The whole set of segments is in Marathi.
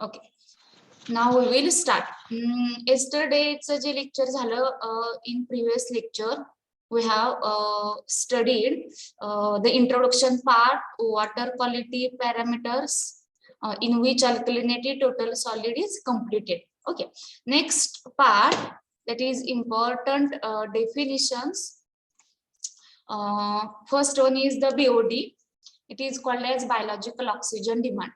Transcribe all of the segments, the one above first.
Okay. Now we will start. Yesterday's जे lecture झालं in previous lecture we have studied the introduction part, water quality parameters in which alkalinity total solid is completed. Okay. Next part, that is important definitions. First one is the BOD. It is called as biological oxygen demand.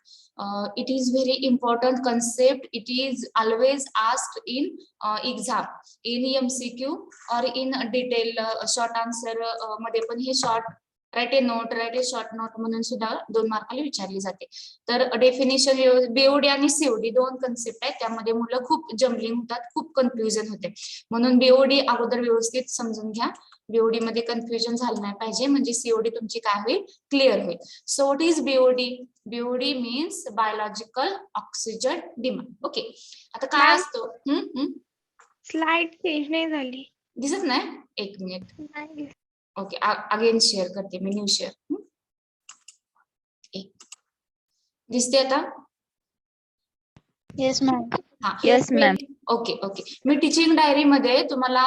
It is very important concept. It is always asked in exam, in MCQ or in detail short answer मध्ये पण हे short write a note, write a short note म्हणून सुद्धा 2 मार्काला विचारली जाते. तर डेफिनेशन BOD आणि COD दोन कन्सेप्ट आहेत, त्यामध्ये मुलं खूप जम्बलिंग होतात, खूप कन्फ्युजन होते, म्हणून BOD अगोदर व्यवस्थित समजून घ्या. BOD मध्ये कन्फ्युजन झालं नाही पाहिजे, म्हणजे COD तुमची काय होईल, क्लिअर होईल. So what is BOD? BOD means biological oxygen demand. Okay, आता काय असतो? स्लाइड चेंज नाही झाली. दिसत नाही? एक मिनिट. ओके, अगेन शेअर करते मी, न्यू शेअर. दिसते आता? Yes ma'am. Yes ma'am. Okay okay, मी टीचिंग डायरी मध्ये तुम्हाला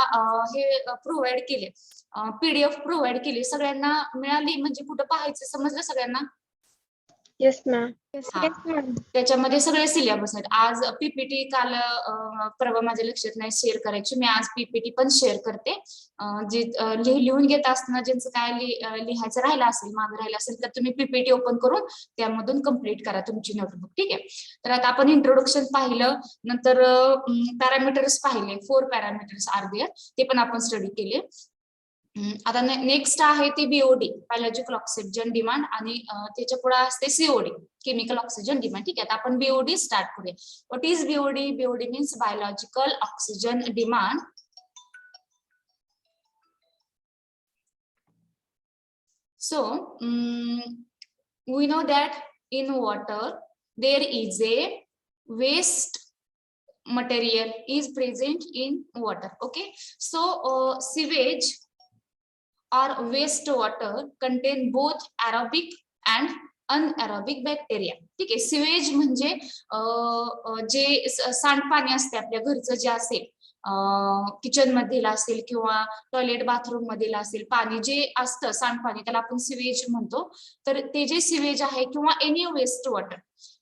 हे प्रोव्हाइड केले, PDF प्रोव्हाइड केली, सगळ्यांना मिळाली, म्हणजे कुठं पाहायचं समजलं सगळ्यांना? Yes ma'am. त्याच्यामध्ये सगळे सिलेबस आहेत. आज PPT काल परवा माझ्या लक्षात नाही शेअर करायची, मी आज PPT पण शेअर करते. जे लिहून घेत असताना ज्यांचं काय लिहायचं राहिलं असेल, मागे राहिलं असेल, तर तुम्ही PPT ओपन करून त्यामधून कंप्लीट करा तुमची नोटबुक. ठीक आहे, तर आता आपण इंट्रोडक्शन पाहिलं, नंतर पॅरामीटर्स पाहिले, 4 पॅरामीटर्स आर देअर, ते पण आपण स्टडी केले. आता नेक्स्ट आहे ती BOD, बायोलॉजिकल ऑक्सिजन डिमांड, आणि त्याच्या पुढे असते COD, केमिकल ऑक्सिजन डिमांड. ठीक आहे, आता आपण BOD स्टार्ट करूया. What is BOD? BOD means biological oxygen demand. So we know that in water there is a waste material is present in water. Okay, so sewage or waste water contain both aerobic and anaerobic bacteria. ठीक आहे, सिवेज म्हणजे जे सांडपाणी असते आपल्या घरचं, जे असेल किचन मधील असेल किंवा टॉयलेट बाथरूम मधील असेल, पाणी जे असतं सांडपाणी, त्याला आपण सिवेज म्हणतो. तर ते जे सिवेज आहे किंवा एनी वेस्ट वॉटर,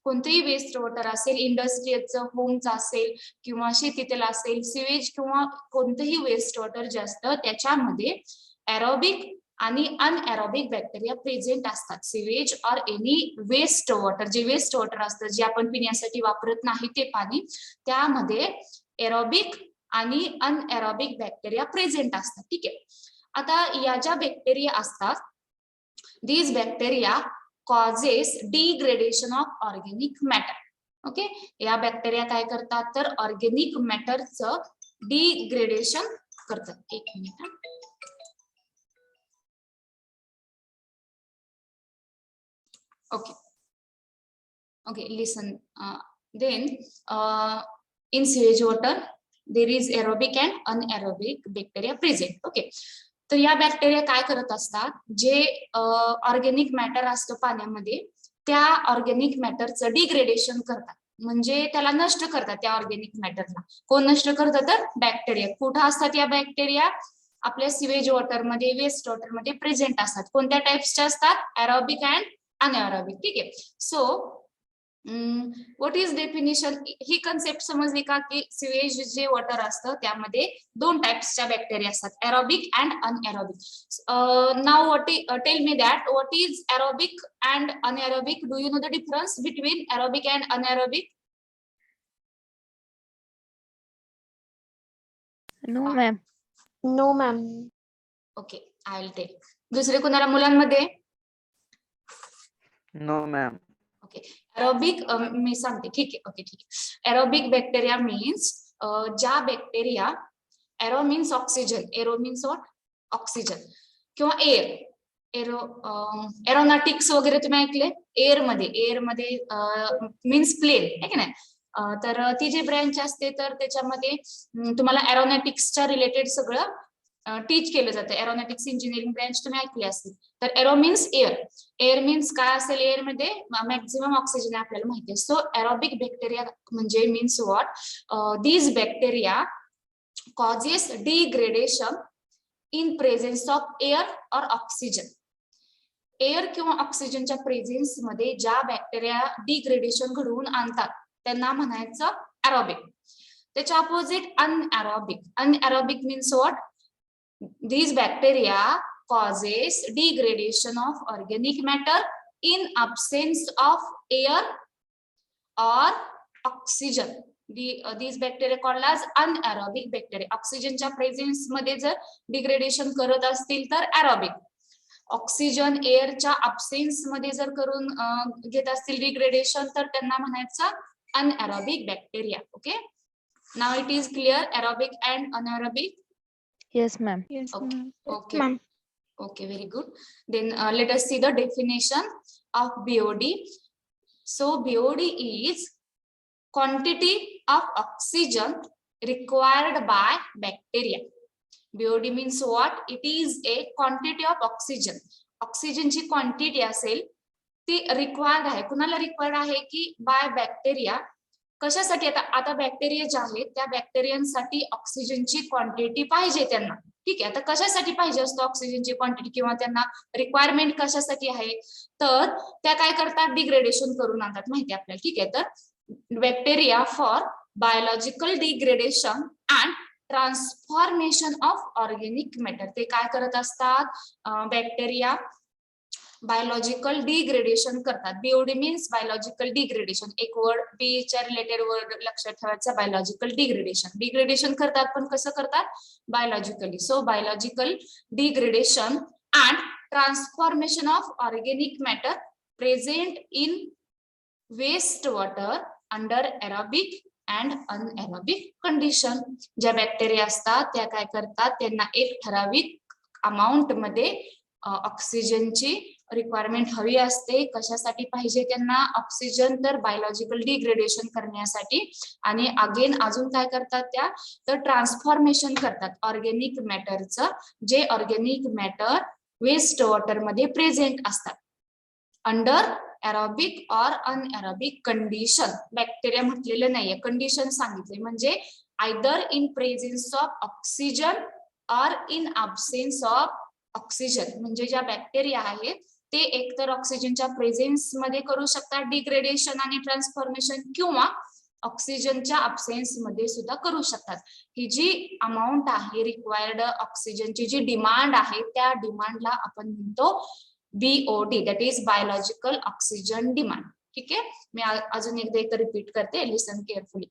कोणतेही वेस्ट वॉटर असेल, इंडस्ट्रीयलचं, होमचं असेल किंवा शेतीतील असेल, सिवेज किंवा कोणतंही वेस्ट वॉटर जे असतं त्याच्यामध्ये एरोबिक आणि अनएरोबिक बॅक्टेरिया प्रेझेंट असतात. Sewage or any waste water, जे वेस्ट वॉटर असतं, जे आपण पिण्यासाठी वापरत नाही ते पाणी, त्यामध्ये एरोबिक आणि अनएरोबिक बॅक्टेरिया प्रेझेंट असतात. ठीक आहे, आता या ज्या बॅक्टेरिया असतात, these bacteria causes degradation of organic matter. Okay, या बॅक्टेरिया काय करतात, तर ऑर्गॅनिक मॅटरचं डिग्रेडेशन करतात. एक minute. Okay, listen. Then in sewage water there is aerobic and anaerobic bacteria present. Okay, तर या बॅक्टेरिया काय करत असतात, जे ऑर्गॅनिक मॅटर असतं पाण्यामध्ये, त्या ऑर्गॅनिक मॅटरचं डिग्रेडेशन करतात, म्हणजे त्याला नष्ट करतात. त्या ऑर्गॅनिक मॅटरला कोण नष्ट करतं, तर बॅक्टेरिया. कुठं असतात या बॅक्टेरिया? आपल्या सिवेज वॉटर मध्ये, वेस्ट वॉटर मध्ये प्रेझेंट असतात. कोणत्या टाइप्सच्या असतात? Aerobic and anaerobic. ठीक आहे, सो व्हॉट इज डेफिनेशन? ही कन्सेप्ट समजली का, की सिवेज जे वॉटर असतं त्यामध्ये 2 टाइप्सच्या बॅक्टेरिया असतात, aerobic and anaerobic. Now tell me that what is aerobic and anaerobic? Do you know the difference between aerobic and anaerobic? No ma'am. No ma'am. Okay, I will tell. दुसरे कोणाला मुलांमध्ये? No ma'am. ओके, एरोबिक मी सांगते. ठीक आहे, ओके ठीक आहे. एरोबिक बॅक्टेरिया मीन्स ज्या bacteria, aero means oxygen, aero means what, oxygen किंवा एअर. एरोनॉटिक्स वगैरे तुम्ही ऐकले? एअर मध्ये मीन्स प्लेन आहे की नाही. तर ती जी ब्रँच असते, तर त्याच्यामध्ये तुम्हाला एरोनॉटिक्सच्या रिलेटेड सगळं टीच केलं जातं. एरोनॉटिक्स इंजिनिअरिंग ब्रँच तुम्ही ऐकली असतील. तर arrow means air. Air means काय असेल, एअर मध्ये मॅक्झिमम ऑक्सिजन आपल्याला माहिती आहे. सो एरोबिक बॅक्टेरिया म्हणजे means what, these bacteria causes degradation in presence of air और ऑक्सिजन. एअर किंवा ऑक्सिजनच्या प्रेझेन्स मध्ये ज्या बॅक्टेरिया डिग्रेडेशन घडवून आणतात त्यांना म्हणायचं एरोबिक. त्याच्या opposite anaerobic. Anaerobic means what, these bacteria causes degradation of organic matter in absence of air or oxygen. These bacteria called as anaerobic bacteria. ऑक्सिजनच्या प्रेझेन्स मध्ये जर डिग्रेडेशन करत असतील तर एरोबिक. ऑक्सिजन एअरच्या अब्सेन्स मध्ये जर करून घेत असतील डिग्रेडेशन तर त्यांना म्हणायचं anaerobic bacteria. Okay, now it is clear aerobic and anaerobic. Yes, ma'am. Yes, Okay. ma'am. Okay. Ma'am. Okay, very good. Then let us see the definition of BOD. So BOD is quantity of oxygen required by bacteria. BOD means what? It is a quantity of oxygen. Oxygen ची क्वांटिटी असेल ती रिक्वायर्ड आहे. कुणाला रिक्वायर्ड आहे की बाय बॅक्टेरिया. कशासाठी? आता बॅक्टेरिया जे आहेत त्या बॅक्टेरियांसाठी ऑक्सिजनची क्वांटिटी पाहिजे त्यांना. ठीक आहे, आता कशासाठी पाहिजे असतो ऑक्सिजनची क्वांटिटी किंवा त्यांना रिक्वायरमेंट कशासाठी आहे, तर त्या काय करतात, डिग्रेडेशन करून आणतात माहिती आपल्याला. ठीक आहे, तर bacteria for biological degradation and transformation of organic matter. ते काय करत असतात, बॅक्टेरिया बायोलॉजिकल डिग्रेडेशन करतात. BOD means biological degradation. एक वर्ड बी च्या रिलेटेड वर्ड लक्षात ठेवायचा, बायोलॉजिकल डिग्रेडेशन. डिग्रेडेशन करतात पण कसं करतात, biologically. So biological degradation and transformation of organic matter present in waste water under aerobic and anaerobic condition. ज्या बॅक्टेरिया असतात त्या काय करतात, त्यांना एक ठराविक अमाऊंट मध्ये ऑक्सिजनची रिक्वायरमेंट हवी असते. कशासाठी पाहिजे त्यांना ऑक्सिजन, तर बायोलॉजिकल डिग्रेडेशन करण्यासाठी. आणि अगेन अजून काय करतात त्या, तर ट्रान्सफॉर्मेशन करतात ऑर्गेनिक मॅटरचं. जे ऑर्गेनिक मॅटर वेस्ट वॉटर मध्ये प्रेझेंट असतात अंडर एरोबिक और अनएरोबिक कंडिशन. बॅक्टेरिया म्हटलेलं नाहीये, कंडिशन सांगितले. म्हणजे either in presence of oxygen और इन अब्सेन्स ऑफ ऑक्सिजन. म्हणजे ज्या बॅक्टेरिया आहेत ते एकतर ऑक्सिजनच्या प्रेझेन्स मध्ये करू शकतात डिग्रेडेशन आणि ट्रान्सफॉर्मेशन, किंवा ऑक्सिजनच्या अब्सेन्स मध्ये सुद्धा करू शकतात. ही जी अमाऊंट आहे रिक्वायर्ड ऑक्सिजनची, जी डिमांड आहे त्या डिमांडला आपण म्हणतो BOD, that is biological oxygen demand. ठीक आहे, मी अजून एकदा रिपीट करते, listen carefully.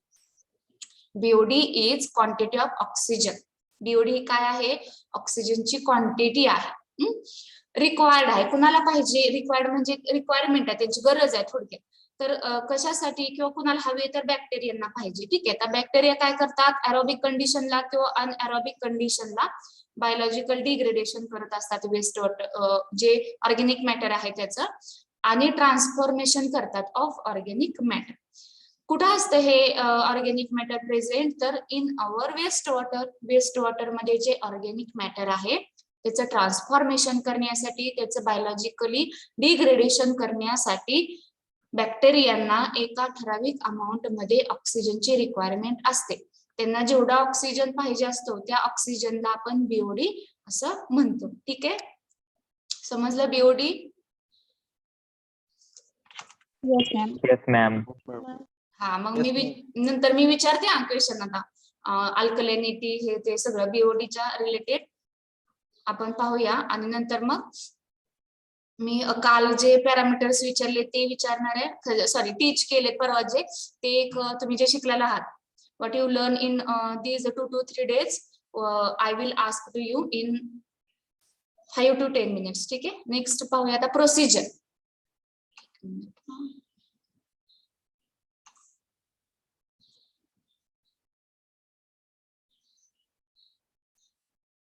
BOD is quantity of oxygen. BOD काय आहे, ऑक्सिजनची क्वांटिटी आहे. रिक्वायर्ड आहे, कुणाला पाहिजे, रिक्वायर्ड म्हणजे रिक्वायरमेंट आहे, त्यांची गरज आहे थोडक्यात. तर कशासाठी किंवा कुणाला हवे, तर बॅक्टेरियांना पाहिजे. ठीक आहे, तर बॅक्टेरिया काय करतात, एरोबिक कंडिशनला किंवा अनएरोबिक कंडिशनला बायोलॉजिकल डिग्रेडेशन करत असतात वेस्ट वॉटर, जे ऑर्गेनिक मॅटर आहे त्याचं, आणि ट्रान्सफॉर्मेशन करतात ऑफ ऑर्गेनिक मॅटर. कुठं असतं हे ऑर्गेनिक मॅटर प्रेझेंट, तर in our waste water. Waste water मध्ये जे ऑर्गेनिक मॅटर आहे त्याचं ट्रान्सफॉर्मेशन करण्यासाठी, त्याचं बायोलॉजिकली डिग्रेडेशन करण्यासाठी बॅक्टेरियांना एका ठराविक अमाऊंट मध्ये ऑक्सिजनची रिक्वायरमेंट असते. त्यांना जेवढा ऑक्सिजन पाहिजे असतो त्या ऑक्सिजनला आपण बीओडी असं म्हणतो. ठीक आहे, समजलं BOD? Yes, ma'am. Yes, ma'am. हा, मग Yes, नंतर मी विचारते क्वेश्चन. आता अल्कलिनिटी हे ते सगळं बीओडीच्या रिलेटेड आपण पाहूया, आणि नंतर मग मी काल जे पॅरामीटर्स विचारले ते विचारणार आहे. सॉरी, टीच केले परवा जे, ते एक तुम्ही जे शिकलेला आहात, what you learn in these 2 to 3 days, I will ask to you in 5 to 10 minutes. ठीक आहे, नेक्स्ट पाहूया आता प्रोसिजर.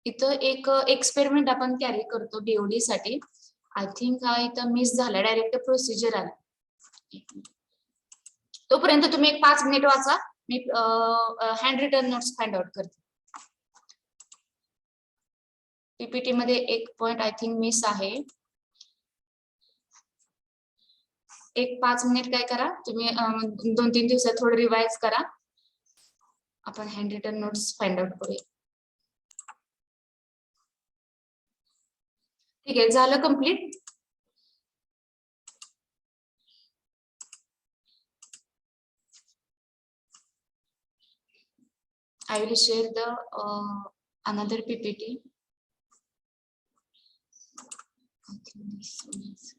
इथं एक एक्सपेरिमेंट आपण कॅरी करतो बीओडी साठी. आय थिंक हा इथं मिस झाला, डायरेक्ट प्रोसिजर आला. तोपर्यंत तुम्ही एक 5 मिनिट वाचा, मी hand written notes find out करते. पीपीटी मध्ये एक पॉइंट आय थिंक मिस आहे. एक 5 मिनिट काय करा तुम्ही 2-3 दिवसात थोडं रिवाइज करा. आपण hand written notes find out करूया. ठीक आहे, झालं complete. I will share the another PPT. I think this one is.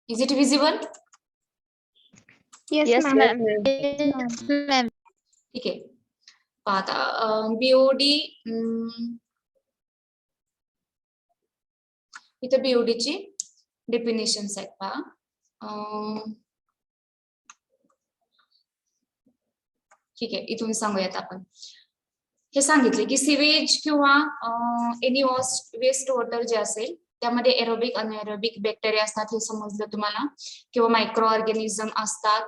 Is it visible? Yes, ma'am. ma'am. ठीक आहे. आता BOD इथं BOD ची डेफिनेशन्स आहेत पहा. ठीक आहे, इथून सांगूयात आपण. हे सांगितले की सिवेज किंवा एनी वेस्ट वॉटर जे असेल त्यामध्ये एरोबिक अनएरोबिक बॅक्टेरिया असतात हे समजलं तुम्हाला, किंवा मायक्रो ऑर्गॅनिझम असतात.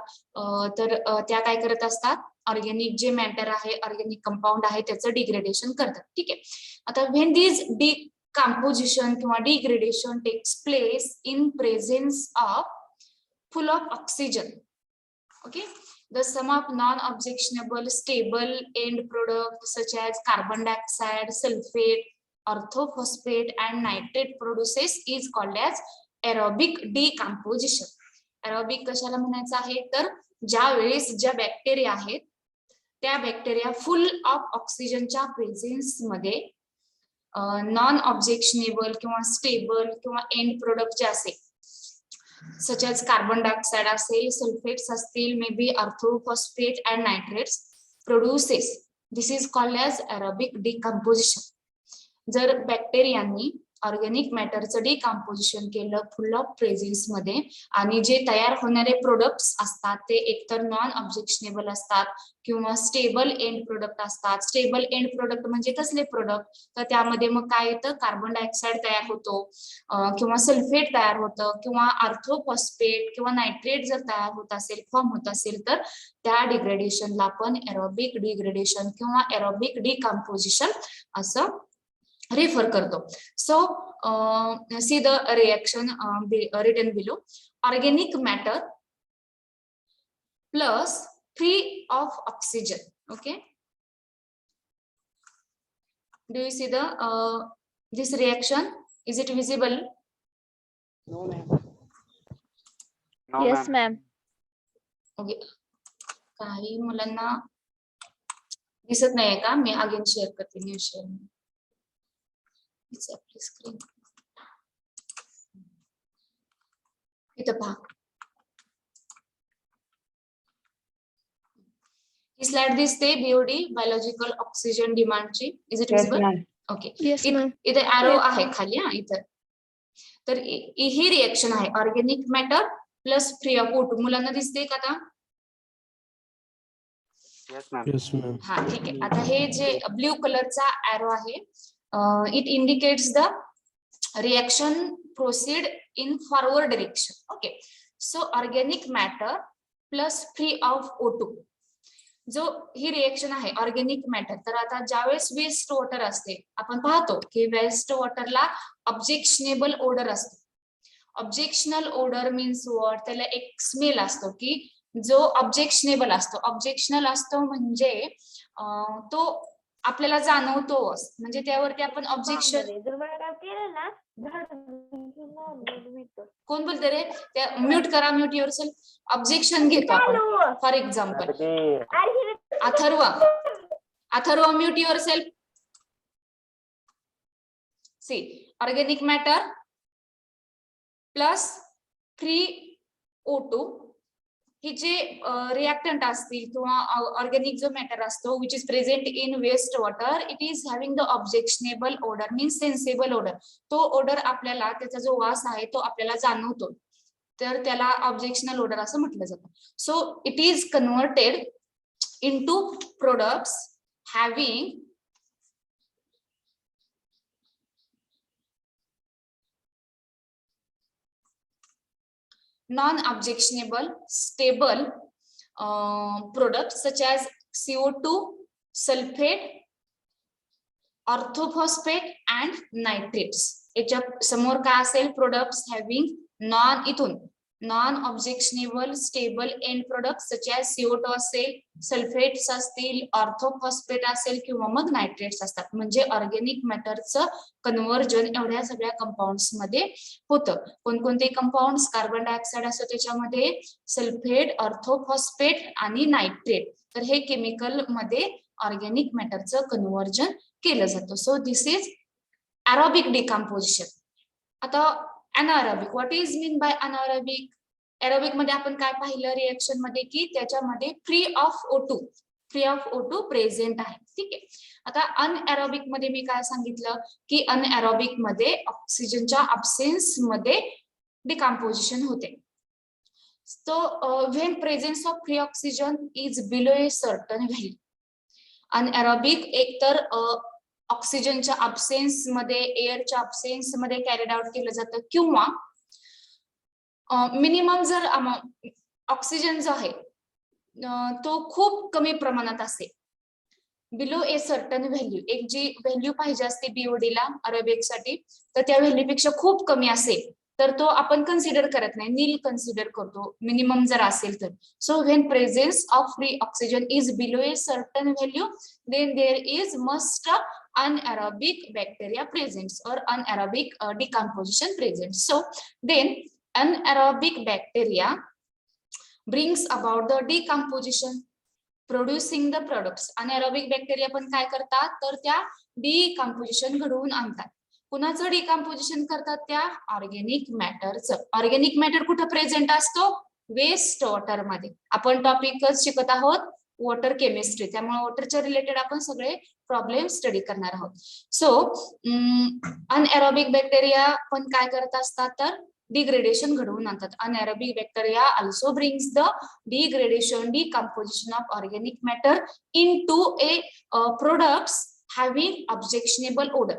तर त्या काय करत असतात, ऑर्गॅनिक जे मॅटर आहे, ऑर्गॅनिक कंपाऊंड आहे त्याचं डिग्रेडेशन करतात. ठीक आहे. आता व्हेन दिस डिकम्पोजिशन किंवा degradation takes place in presence of full of oxygen, okay, the sum of non-objectionable stable end product such as carbon dioxide, sulfate, orthophosphate and nitrate produces is called as aerobic decomposition. aerobic कशाला म्हणायचं आहे तर ज्या वेळेस ज्या बॅक्टेरिया आहेत त्या बॅक्टेरिया फुल ऑफ ऑक्सिजनच्या प्रेझेन्स मध्ये नॉन ऑब्जेक्शनेबल किंवा स्टेबल किंवा एंड प्रोडक्ट जे असेल such as carbon dioxide असेल, सल्फेट्स असतील, may be orthophosphate and nitrates produces. This is called as aerobic decomposition. जर बॅक्टेरियांनी ऑर्गॅनिक मॅटरचं डिकम्पोजिशन केलं फुल ऑफ प्रेझेन्स मध्ये आणि जे तयार होणारे प्रोडक्ट्स असतात ते एकतर नॉन ऑब्जेक्शनेबल असतात किंवा स्टेबल एंड प्रोडक्ट असतात. स्टेबल एंड प्रोडक्ट म्हणजे कसले प्रोडक्ट तर त्यामध्ये मग काय येतं, कार्बन डायऑक्साइड तयार होतो किंवा सल्फेट तयार होतं किंवा ऑर्थोफॉस्फेट किंवा नायट्रेट जर तयार होत असेल, फॉर्म होत असेल तर त्या डिग्रेडेशनला आपण एरोबिक डिग्रेडेशन किंवा एरोबिक डिकम्पोजिशन असं refer करतो. So see the reaction written below. Organic matter plus free of oxygen. Okay, do you see the this reaction? Is it visible? No, ma'am. No, Yes, ma'am. Okay, काही मुलांना दिसत नाहीये का? मी अगेन शेअर करते, न्यू शेअर. आपली स्क्रीन इथं पहा. ही स्लाइड दिसते BOD बायोलॉजिकल ऑक्सिजन डिमांडची. Is it visible? Okay, Yes, ma'am. इथे एरो आहे खाली हा इथं. तर ही रिएक्शन आहे organic matter plus free of O2. मुलांना दिसते का आता? Yes, ma'am. Yes, ma'am. हा, ठीक आहे. आता हे जे ब्ल्यू कलरचा एरो आहे, it indicates the reaction proceed in forward direction. Okay, so organic matter plus free of O2 जो ही रिएक्शन आहे ऑर्गॅनिक मॅटर. तर आता ज्यावेळेस वेस्ट वॉटर असते आपण पाहतो की वेस्ट वॉटरला ऑब्जेक्शनेबल ओडर असतो. ऑब्जेक्शनल ओडर मीन्स वॉट, त्याला एक स्मेल असतो की जो ऑब्जेक्शनेबल असतो. ऑब्जेक्शनल असतो म्हणजे तो आपल्याला जाणवतो, म्हणजे त्यावरती आपण ऑब्जेक्शन. कोण बोलते रे? त्या म्यूट करा, म्यूट युअरसेल्फ. ऑब्जेक्शन घेतो आपण. For example Atharva mute yourself. See, organic matter plus free O2 हे जे रिएक्टंट असतील किंवा ऑर्गॅनिक जो मॅटर असतो which is present in waste water, it is having the objectionable odour means sensible odour. तो ओडर आपल्याला, त्याचा जो वास आहे तो आपल्याला जाणवतो. तर त्याला ऑब्जेक्शनल ओडर असं म्हटलं जातं. So it is converted into products having non-objectionable stable products such as CO2, sulfate, orthophosphate and nitrates. याच्या समोर काय असेल? Products having non objectionable stable end products such as CO2 असेल, सल्फेट्स असतील, ऑर्थोफॉस्फेट असेल किंवा मग नायट्रेट्स असतात. म्हणजे ऑर्गॅनिक मॅटरचं कन्व्हर्जन एवढ्या सगळ्या कंपाऊंड्स मध्ये होतं. कोणकोणते कंपाऊंड्स? कार्बन डायऑक्साइड असतो त्याच्यामध्ये, सल्फेट, ऑर्थोफॉस्फेट आणि नायट्रेट. तर हे केमिकल मध्ये ऑर्गॅनिक मॅटरचं कन्व्हर्जन केलं जातं. So this is aerobic decomposition. आता anaerobic, what is mean by anaerobic? Aerobic मध्ये आपण काय पाहिलं रिएक्शन मध्ये की त्याच्यामध्ये फ्री ऑफ O2 प्रेझेंट आहे. ठीक आहे. आता अनएरोबिक मध्ये मी काय सांगितलं की अनएरोबिक मध्ये ऑक्सिजनच्या अब्सेन्स मध्ये डिकम्पोजिशन होते. So when presence of free oxygen is below a certain value, anaerobic एकतर ऑक्सिजनच्या अब्सेन्स मध्ये, एअरच्या अब्सेन्स मध्ये कॅरीड आउट केलं जातं, किंवा मिनिमम जर ऑक्सिजन जो आहे तो खूप कमी प्रमाणात असेल, बिलो ए सर्टन व्हॅल्यू, एक जी व्हॅल्यू पाहिजे असते BOD ला अरेबिक साठी, तर त्या व्हॅल्यू पेक्षा खूप कमी असेल तर तो आपण कन्सिडर करत नाही, नील कन्सिडर करतो मिनिमम जर असेल तर. So when presence of free oxygen is below a certain value then there is must anaerobic bacteria presents or anaerobic decomposition presents. So then anaerobic bacteria brings about the decomposition producing the products. anaerobic bacteria पण काय करतात तर त्या डिकम्पोजिशन घडवून आणतात. कुणाचं डिकम्पोजिशन करतात? त्या ऑर्गॅनिक मॅटरचं. ऑर्गॅनिक मॅटर कुठे प्रेझेंट असतो? वेस्ट वॉटर मध्ये. आपण टॉपिकच शिकत आहोत वॉटर केमिस्ट्री, त्यामुळे वॉटरच्या रिलेटेड आपण सगळे प्रॉब्लेम स्टडी करणार आहोत. सो अनएरोबिक बॅक्टेरिया पण काय करत असतात तर डिग्रेडेशन घडवून आणतात. Anaerobic bacteria also brings the degradation, decomposition of organic matter into a products having objectionable odour.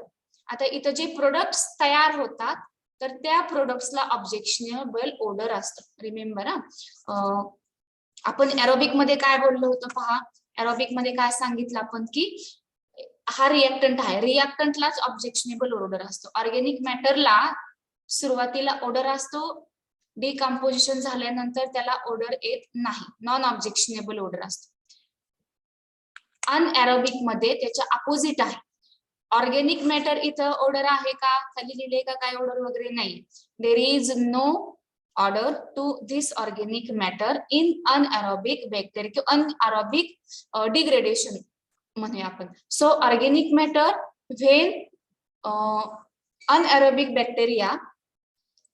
आता इथं जे प्रोडक्ट्स तयार होतात तर त्या प्रोडक्ट्सला ऑब्जेक्शनेबल ओडर असतं. रिमेंबर आपण एरोबिक मध्ये काय बोललो होतो पहा. एरोबिक मध्ये काय सांगितलं आपण की हा रिएक्टंट आहे, रिएक्टंटलाच ऑब्जेक्शनेबल ओडर असतो. ऑर्गॅनिक मॅटरला सुरुवातीला ओडर असतो, डिकम्पोजिशन झाल्यानंतर त्याला ओडर येत नाही, नॉन ऑब्जेक्शनेबल ओडर असतो. अनएरोबिक मध्ये त्याच्या अपोजिट आहे. ऑर्गॅनिक मॅटर इथं ओडर आहे का? खाली लिहिले का काय ओडर वगैरे नाही. There is no order to this organic matter in anaerobic bacteria, anaerobic degradation म्हणूया आपण. So organic matter when anaerobic bacteria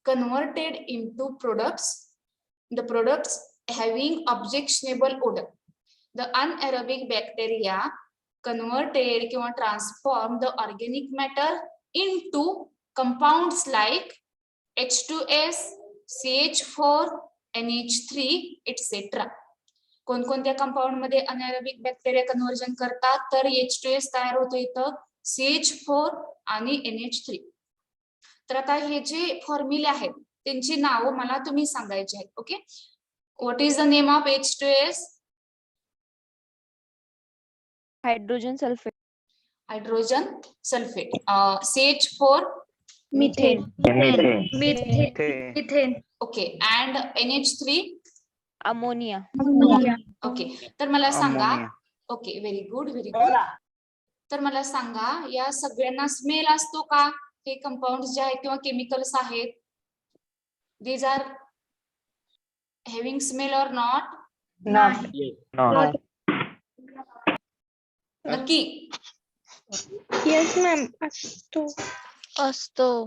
converted into products, the products having objectionable odor, the anaerobic bacteria converted किंवा transform the organic matter into compounds like H2S, CH4, NH3 etc. कोणकोणत्या कंपाऊंड मध्ये अनएरोबिक बॅक्टेरिया कन्व्हर्जन करतात तर H2S तयार होतो इथं, CH4 आणि NH3. तर आता हे जे फॉर्म्युले आहेत त्यांची नावं मला तुम्ही सांगायची आहेत. Okay, what is the name of H2S? Hydrogen sulphate. Hydrogen sulphate. CH4 methane. Methane. Okay, and NH3 ammonia. Okay. तर मला सांगा, Ammonia. Okay, very good, very good. तर मला सांगा या सगळ्यांना स्मेल असतो का? हे कंपाऊंड जे आहेत किंवा केमिकल्स आहेत, these are having smell or not? No. नक्की? Yes ma'am. असतो. असतो.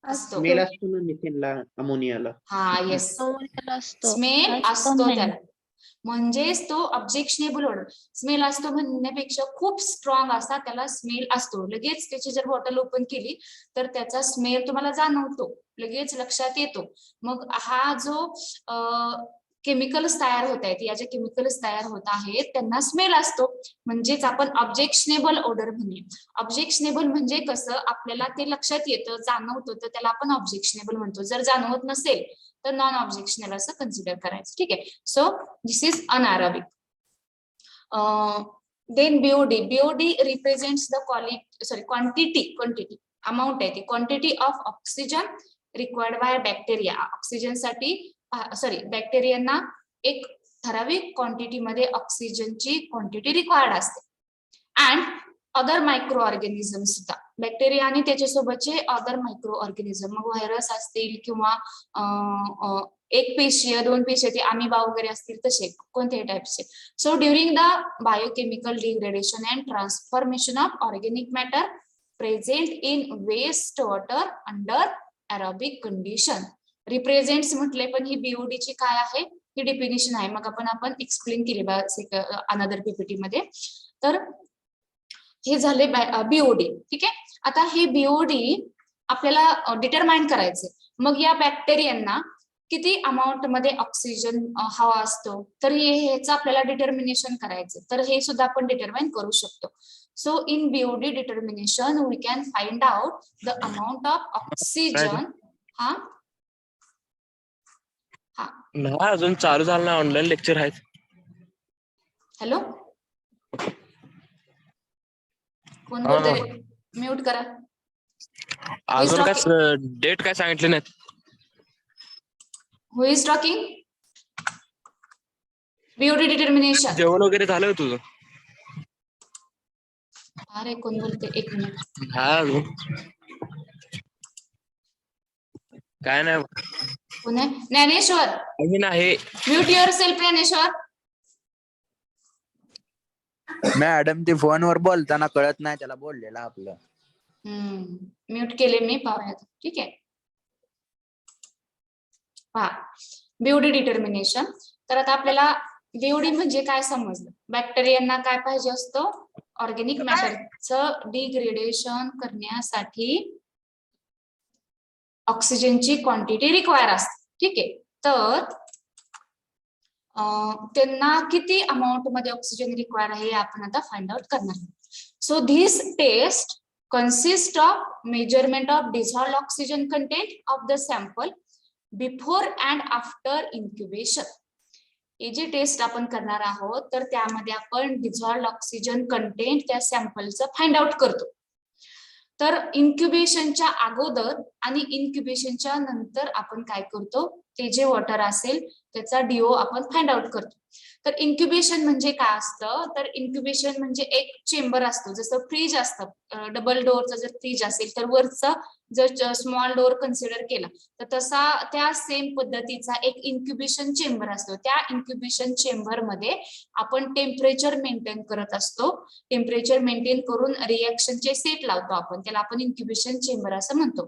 स्मेल असतो ना मिथेनला, अमोनियाला. हा, येस, अमोनियाला असतो. स्मेल असतो असतो ma'am. त्याला. म्हणजेच तो ऑब्जेक्शनेबल ओडर. स्मेल असतो म्हणण्यापेक्षा खूप स्ट्रॉंग असा त्याला स्मेल असतो. लगेच त्याची जर बॉटल ओपन केली तर त्याचा स्मेल तुम्हाला जाणवतो, लगेच लक्षात येतो. मग हा जो केमिकल्स तयार होत आहेत, या ज्या केमिकल्स तयार होत आहेत त्यांना स्मेल असतो, म्हणजेच आपण ऑब्जेक्शनेबल ओडर म्हणूया. ऑब्जेक्शनेबल म्हणजे कसं, आपल्याला ते लक्षात येतं, जाणवतं, तर त्याला आपण ऑब्जेक्शनेबल म्हणतो. जर जाणवत नसेल तर नॉन ऑब्जेक्शनल असं कन्सिडर करायचं. ठीक आहे. So this is anaerobic. Then BOD. BOD represents the quantity amount आहे ती, quantity of oxygen required by bacteria. Oxygen साठी बॅक्टेरियांना एक ठराविक क्वांटिटी मध्ये ऑक्सिजनची क्वांटिटी रिक्वायर्ड असते. अँड अदर मायक्रो ऑर्गॅनिझम सुद्धा, बॅक्टेरिया आणि त्याच्यासोबतचे अदर मायक्रो ऑर्गॅनिझम, मग व्हायरस असतील किंवा एक पेशीय, दोन पेशीय, ते अमिबा वगैरे असतील तसे कोणत्याही टाइपचे. So during the biochemical degradation and transformation of organic matter present in waste water under aerobic condition. Represents म्हटले पण ही बीओडी ची काय आहे, ही डेफिनेशन आहे. मग आपण एक्सप्लेन केली अनदर पीपीटी मध्ये. तर हे झाले बीओडी. ठीक आहे. आता हे बीओडी आपल्याला डिटरमाइन करायचे. मग या बॅक्टेरियांना किती अमाऊंट मध्ये ऑक्सिजन हवा असतो, तर ह्याचं आपल्याला डिटर्मिनेशन करायचं. तर हे सुद्धा आपण डिटरमाइन करू शकतो. So in BOD determination we can find out the amount of oxygen. हा नाही अजून चालू झालं नाही, ऑनलाईन लेक्चर आहेत. हॅलो, कोण बोलतोय? म्यूट करा. अजून काय डेट काय सांगितले नाहीत. हु इज टॉकिंग? BOD determination. जेवण वगैरे झालं का तुझं? अरे कोण बोलते? एक मिनिट. हा अजून काय नाही. कोण आहे? ज्ञानेश्वर. नाही. Mute your self Dnyaneshwar. Madam ते फोनवर बोलताना कळत नाही त्याला बोललेलं आपलं. म्यूट केले मी, पाहूयात. ठीक आहे. पहा, बीओडी डिटर्मिनेशन. तर आता आपल्याला बीओडी म्हणजे काय समजलं. बॅक्टेरियांना काय पाहिजे असतं, ऑर्गॅनिक मॅटरचं डिग्रेडेशन करण्यासाठी ऑक्सिजनची क्वांटिटी रिक्वायर असते. ठीक आहे. तर त्यांना किती अमाऊंट मध्ये ऑक्सिजन रिक्वायर आहे आपण आता फाइंड आउट करणार आहोत. So this test consist of measurement of dissolved oxygen content of the sample before and after incubation. हे जे टेस्ट आपण करणार आहोत तर त्यामध्ये आपण डिझॉल्व्ड ऑक्सिजन कंटेंट त्या सॅम्पलचं फाइंड आउट करतो. तर इन्क्युबेशनच्या अगोदर आणि इन्क्युबेशनच्या नंतर आपण काय करतो, ते जे वॉटर असेल त्याचा डीओ आपण फाइंड आउट करतो. तर इन्क्युबेशन म्हणजे काय असतं, तर इन्क्युबेशन म्हणजे एक चेंबर असतो, जसं फ्रीज असतं, डबल डोअरचं जर फ्रीज असेल तर वरचा जर स्मॉल डोअर कन्सिडर केला तर तसा त्या सेम पद्धतीचा एक इन्क्युबेशन चेंबर असतो. त्या इन्क्युबेशन चेंबर मध्ये आपण टेम्परेचर मेंटेन करत असतो. टेम्परेचर मेंटेन करून रिएक्शनचे सेट लावतो आपण, त्याला आपण इन्क्युबेशन चेंबर असं म्हणतो.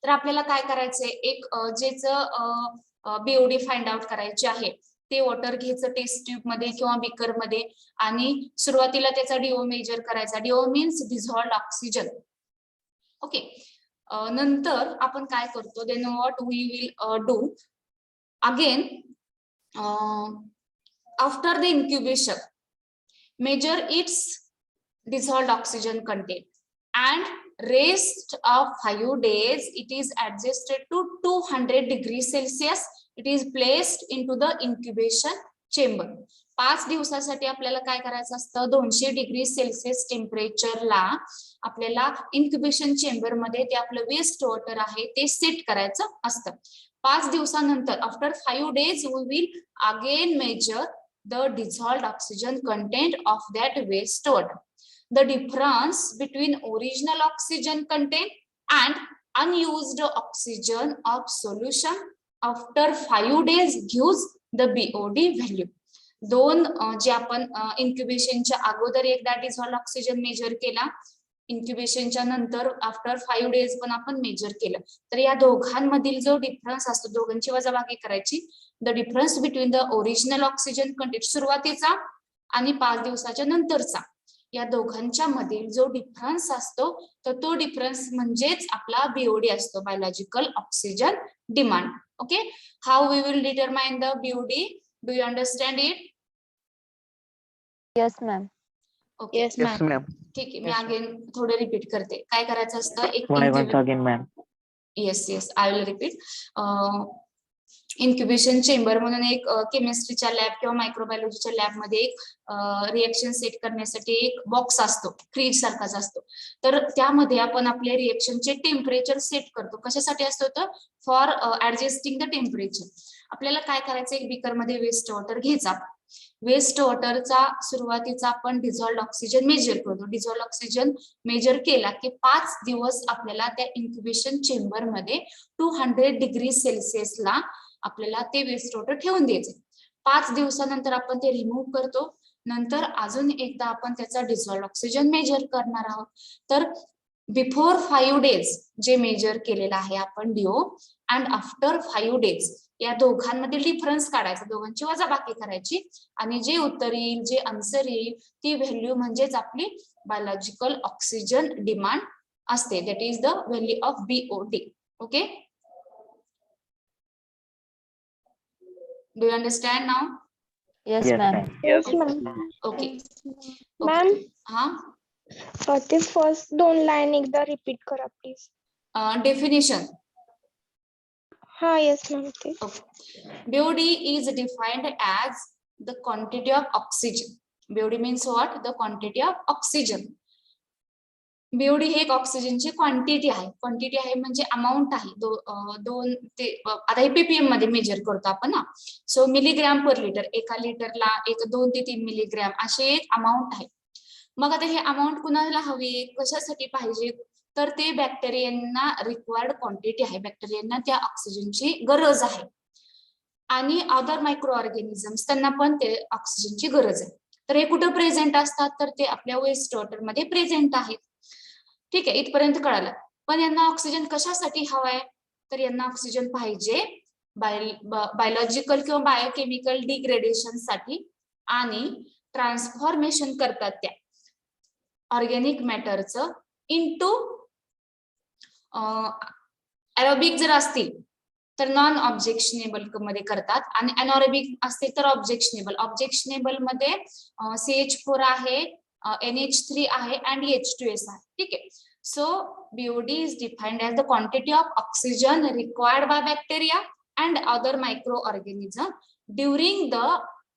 तर आपल्याला काय करायचंय, एक ज्याचं बीओडी फाइंड आउट करायची आहे ते वॉटर घ्यायचं टेस्ट ट्यूब मध्ये किंवा बीकर मध्ये आणि सुरुवातीला त्याचा डीओ मेजर करायचा. DO means dissolved oxygen. Okay. नंतर आपण काय करतो, then what we will do again after the incubation measure its dissolved oxygen content and rest of 5 days it is adjusted to 200 degrees Celsius. It is placed into the incubation chamber. 5 दिवसासाठी आपल्याला काय करायचं असतं, 200 डिग्री सेल्सिअस टेम्परेचरला आपल्याला इन्क्युबेशन चेंबर मध्ये ते आपलं वेस्ट वॉटर आहे ते सेट करायचं असतं. 5 दिवसानंतर after 5 days we will again measure the dissolved oxygen content of that waste water. The difference between original oxygen content and unused oxygen of solution after 5 days gives the BOD value. दोन जे आपण इन्क्युबेशनच्या अगोदर एकदा डिझॉल्व्ड ऑक्सिजन मेजर केला इन्क्युबेशनच्या नंतर आफ्टर 5 डेज पण आपण मेजर केलं तर या दोघांमधील जो डिफरन्स असतो दोघांची वजाबाकी करायची. The difference between the original oxygen content सुरुवातीचा आणि 5 दिवसाच्या नंतरचा या दोघांच्या मधील जो डिफरन्स असतो तर तो डिफरन्स म्हणजेच आपला बीओडी असतो, biological oxygen demand. Okay, how we will determine the BOD, do you understand it? Yes, ma'am. Okay Yes, Yes, ma'am. ठीक आहे, मी अगेन थोडं रिपीट करते. काय करायचं असतं एक Why once again, ma'am? Yes I will repeat. Incubation chamber म्हणून एक केमिस्ट्रीच्या लॅब किंवा मायक्रोबायोलॉजीच्या लॅब मध्ये एक रिएक्शन सेट करण्यासाठी एक बॉक्स असतो, फ्रीज सारखाच असतो. तर त्यामध्ये आपण आपले रिएक्शनचे टेम्परेचर सेट करतो. कशासाठी असतो तर फॉर ऍडजस्टिंग द टेम्परेचर. आपल्याला काय करायचं, एक बीकर मध्ये वेस्ट वॉटर घ्यायचा. वेस्ट वॉटरचा सुरुवातीचा आपण डिझॉल्ड ऑक्सिजन मेजर करतो. डिझॉल्ड ऑक्सिजन मेजर केला की 5 दिवस आपल्याला त्या इन्क्युबेशन चेंबर मध्ये 200 डिग्री सेल्सिअसला आपल्याला ते वेस्ट वॉटर ठेवून द्यायचे. 5 दिवसानंतर आपण ते रिमूव्ह करतो. नंतर अजून एकदा आपण त्याचा डिझॉल्ड ऑक्सिजन मेजर करणार आहोत. तर बिफोर 5 डेज जे मेजर केलेलं आहे आपण डीओ अँड आफ्टर 5 डेज या दोघांमधील डिफरन्स काढायचा, दोघांची वजाबाकी करायची आणि जे उत्तर येईल, जे आन्सर येईल ती व्हॅल्यू म्हणजेच आपली बायोलॉजिकल ऑक्सिजन डिमांड असते. That is the value of BOD. Okay, do you understand now? Yes, Yes, ma'am. ma'am. Yes, ma'am. Okay Ma'am, हा ते फर्स्ट 2 लाईन एकदा रिपीट करा प्लीज. डेफिनेशन. हा, येस मॅम. ते BOD is defined as the quantity of oxygen. BOD means what? The quantity of oxygen. BOD हे एक ऑक्सिजनची क्वांटिटी आहे. क्वांटिटी आहे म्हणजे अमाऊंट आहे. दोन ते आता हे पीपीएम मध्ये मेजर करतो आपण ना. सो मिलीग्रॅम पर लिटर, एका लिटरला 2 ते 3 मिलीग्रॅम असे एक अमाऊंट आहे. मग आता हे अमाऊंट कुणाला हवी, कशासाठी पाहिजे तर ते बॅक्टेरियांना रिक्वायर्ड क्वांटिटी आहे. बॅक्टेरियांना त्या ऑक्सिजनची गरज आहे आणि अदर मायक्रो ऑर्गॅनिझम्स त्यांना पण ते ऑक्सिजनची गरज आहे. तर हे कुठे प्रेझेंट असतात तर ते आपल्या वेस्ट वॉटर मध्ये प्रेझेंट आहेत. ठीक आहे, इथपर्यंत कळालं. पण यांना ऑक्सिजन कशासाठी हवाय तर यांना ऑक्सिजन पाहिजे बायोलॉजिकल किंवा बायोकेमिकल डिग्रेडेशन साठी आणि ट्रान्सफॉर्मेशन करतात त्या ऑर्गॅनिक मॅटरचं इनटू एरोबिक जर असतील तर नॉन ऑब्जेक्शनेबल मध्ये करतात आणि अनऑरेबिक असतील तर ऑब्जेक्शनेबल. ऑब्जेक्शनेबल मध्ये CH4 आहे, NH3 आहे and H2S आहे. ठीक आहे. So BOD is defined as the quantity of oxygen required by bacteria and other microorganism during the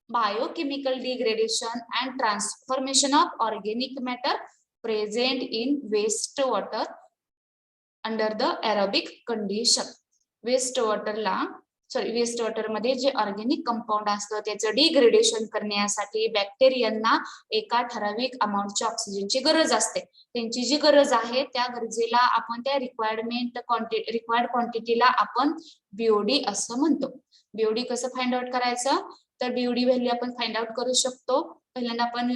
biochemical degradation and transformation of organic matter present in wastewater under the aerobic condition. Waste water मध्ये जे ऑर्गॅनिक कंपाऊंड असतं त्याचं डिग्रेडेशन करण्यासाठी बॅक्टेरियांना एका ठराविक अमाऊंटच्या ऑक्सिजनची गरज असते. त्यांची जी गरज आहे त्या गरजेला आपण त्या रिक्वायर्ड क्वांटिटीला आपण बीओडी असं म्हणतो. बीओडी कसं फाइंड आउट करायचं तर बीओडी व्हॅल्यू आपण फाइंड आउट करू शकतो. पहिल्यांदा आपण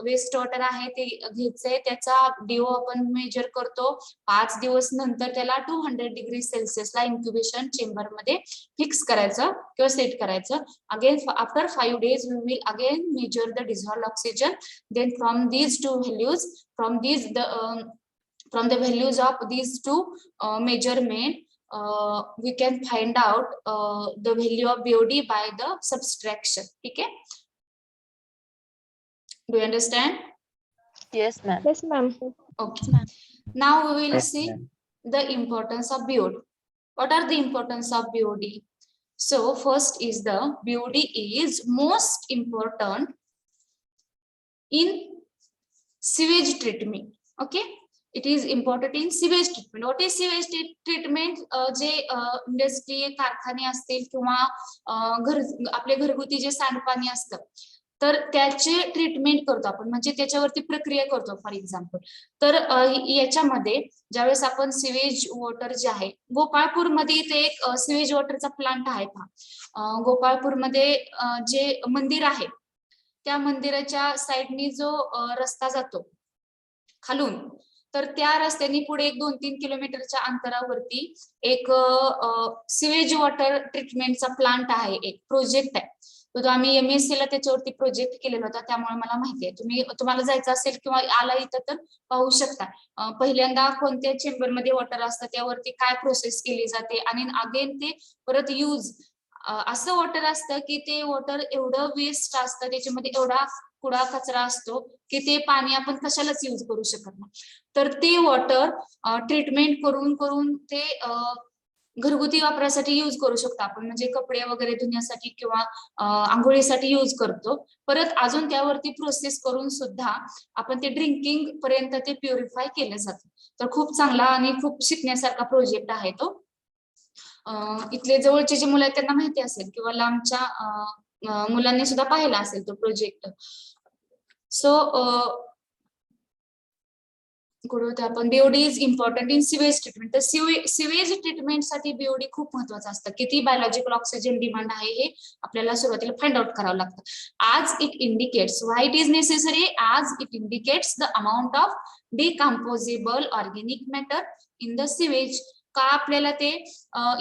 वेस्ट वॉटर आहे ते घ्यायचंय, त्याचा डीओ आपण मेजर करतो. 5 दिवस नंतर त्याला 200 डिग्री सेल्सिअसला इन्क्युबेशन चेंबर मध्ये फिक्स करायचं किंवा सेट करायचं. Again after 5 days we will again measure the dissolved oxygen. Then from these two values, from the values of these two measurement, we can find out the value of BOD by the subtraction. ठीक आहे. Do you understand? Yes, ma'am. Yes, ma'am. Okay. Now we will Yes, see ma'am. the importance of BOD. What are the importance of BOD? So first is the BOD is most important in sewage treatment. Okay. It is important in sewage treatment. What is sewage treatment? जे इंडस्ट्री कारखाने असतील किंवा आपले घरगुती जे सांडपाणी असतं तर त्याचे ट्रीटमेंट करतो आपण, म्हणजे त्याच्यावरती प्रक्रिया करतो. फॉर एक्झाम्पल तर याच्यामध्ये ज्यावेळेस आपण सिवेज वॉटर जे आहे, गोपाळपूरमध्ये इथे एक सिवेज वॉटरचा प्लांट आहे पहा. गोपाळपूरमध्ये जे मंदिर आहे त्या मंदिराच्या साईडनी जो रस्ता जातो खालून, तर त्या रस्त्याने पुढे एक 2-3 किलोमीटरच्या अंतरावरती एक सिवेज वॉटर ट्रीटमेंटचा प्लांट आहे, एक प्रोजेक्ट आहे. तो आम्ही MSc ला त्याच्यावरती प्रोजेक्ट केलेला होता, त्यामुळे मला माहिती आहे. तुम्हाला जायचं असेल किंवा आला इथं तर पाहू शकता. पहिल्यांदा कोणत्या चेंबरमध्ये वॉटर असतं, त्यावरती काय प्रोसेस केली जाते, आणि अगेन ते परत यूज. असं वॉटर असतं की ते वॉटर एवढं वेस्ट असतं, त्याच्यामध्ये एवढा कुडा कचरा असतो की ते पाणी आपण कशालाच यूज करू शकत नाही. तर ते वॉटर ट्रीटमेंट करून करून ते घरगुती वापरासाठी यूज करू शकतो आपण, म्हणजे कपडे वगैरे धुण्यासाठी किंवा आंघोळीसाठी यूज करतो. परत अजून त्यावरती प्रोसेस करून सुद्धा आपण ते ड्रिंकिंग पर्यंत ते प्युरिफाय केलं जातं. तर खूप चांगला आणि खूप शिकण्यासारखा प्रोजेक्ट आहे तो. इथले जवळचे जे मुलं आहेत त्यांना माहिती असेल, किंवा लांबच्या मुलांनी सुद्धा पाहिला असेल तो प्रोजेक्ट. सो आपण BOD is important in sewage treatment. तर सिवेज ट्रीटमेंटसाठी BOD खूप महत्वाचं असतं. किती बायोलॉजिकल ऑक्सिजन डिमांड आहे हे आपल्याला सुरुवातीला फाइंड आउट करावं लागतं. As it indicates why it is necessary, as it indicates the amount of decomposable organic matter in the sewage. का आपल्याला ते